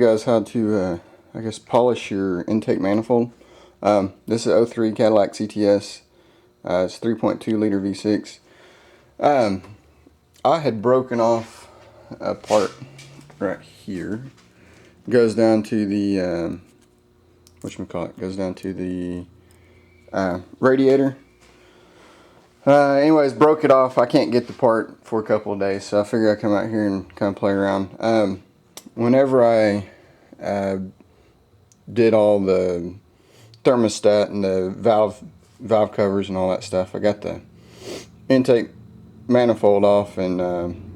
Guys, how to I guess polish your intake manifold. This is 03 Cadillac CTS. It's 3.2 liter V6. I had broken off a part right here. Goes down to the whatchamacallit, goes down to the radiator. Anyways, broke it off. I can't get the part for a couple of days, so I figured I'd come out here and kind of play around. Whenever I did all the thermostat and the valve covers and all that stuff, I got the intake manifold off and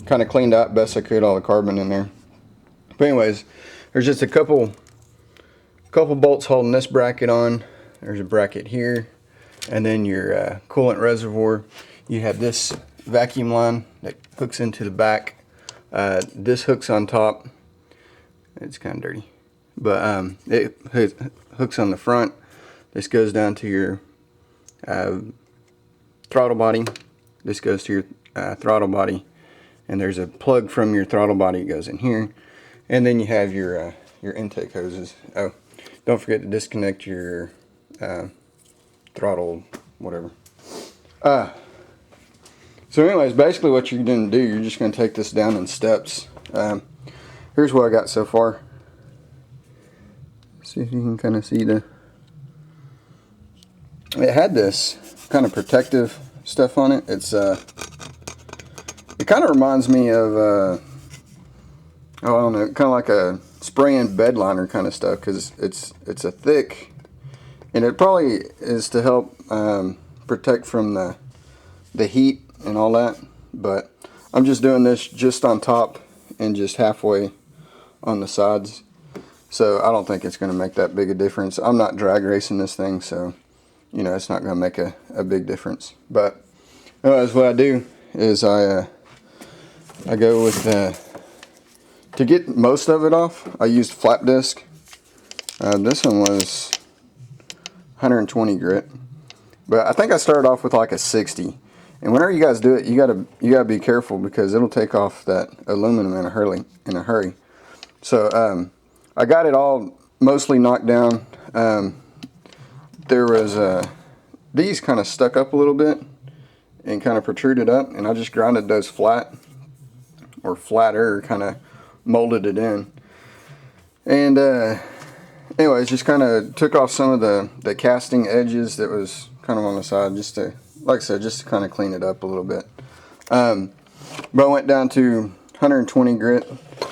kind of cleaned out best I could all the carbon in there. But anyways, there's just a couple bolts holding this bracket on. There's a bracket here, and then your coolant reservoir. You have this vacuum line that hooks into the back. This hooks on top. It's kind of dirty, but it hooks on the front. This goes down to your throttle body. This goes to your throttle body, and there's a plug from your throttle body that goes in here, and then you have your intake hoses. Oh, don't forget to disconnect your throttle whatever. So anyways, basically what you're going to do, you're just going to take this down in steps. Here's what I got so far. See if you can kind of see it had this kind of protective stuff on it. It's it kind of reminds me of oh, I don't know, kind of like a spray-in bed liner kind of stuff, because it's a thick, and it probably is to help protect from the heat and all that. But I'm just doing this just on top and just halfway on the sides, so I don't think it's going to make that big a difference. I'm not drag racing this thing, so you know it's not going to make a big difference. But anyways, what I do is I go with to get most of it off, I used flap disc. This one was 120 grit, but I think I started off with like a 60. And whenever you guys do it, you gotta be careful, because it'll take off that aluminum in a hurry. So I got it all mostly knocked down. There was these kind of stuck up a little bit and kind of protruded up, and I just grounded those flat, or flatter, kind of molded it in. And anyways, just kind of took off some of the casting edges that was kind of on the side, just to, like I said, just to kind of clean it up a little bit. But I went down to 120 grit,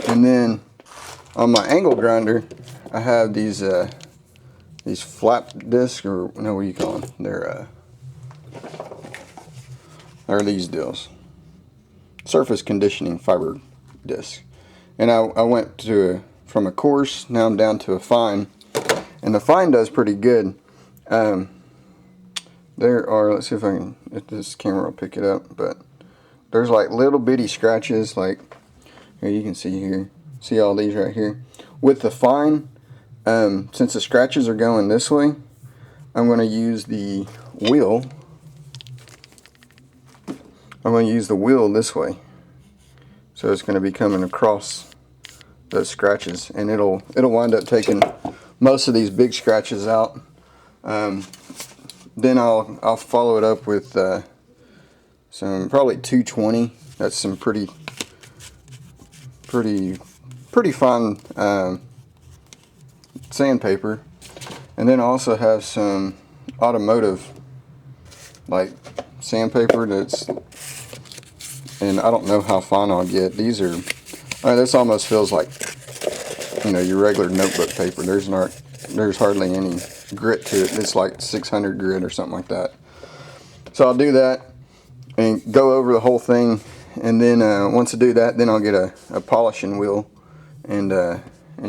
and then on my angle grinder, I have these flap discs, or no, what do you call them? They're these deals, surface conditioning fiber disc. And I went from a coarse, now I'm down to a fine, and the fine does pretty good. There are, let's see if this camera will pick it up, but there's like little bitty scratches, like here, you can see here, see all these right here. With the fine, since the scratches are going this way, I'm going to use the wheel. I'm going to use the wheel this way, so it's going to be coming across those scratches, and it'll wind up taking most of these big scratches out. Then I'll follow it up with some probably 220. That's some pretty fine sandpaper. And then I also have some automotive like sandpaper that's, and I don't know how fine I'll get. These are, this almost feels like, you know, your regular notebook paper. There's hardly any grit to it. It's like 600 grit or something like that. So I'll do that and go over the whole thing, and then once I do that, then I'll get a polishing wheel and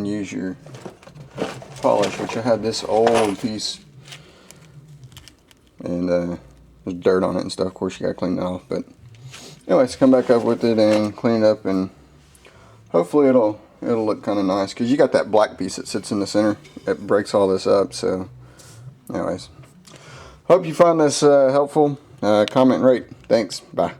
use your polish, which I had this old piece, and there's dirt on it and stuff. Of course, you gotta clean that off. But anyways, come back up with it and clean it up, and hopefully it'll look kind of nice, because you got that black piece that sits in the center. It breaks all this up. So anyways, hope you find this helpful. Comment and rate. Thanks. Bye.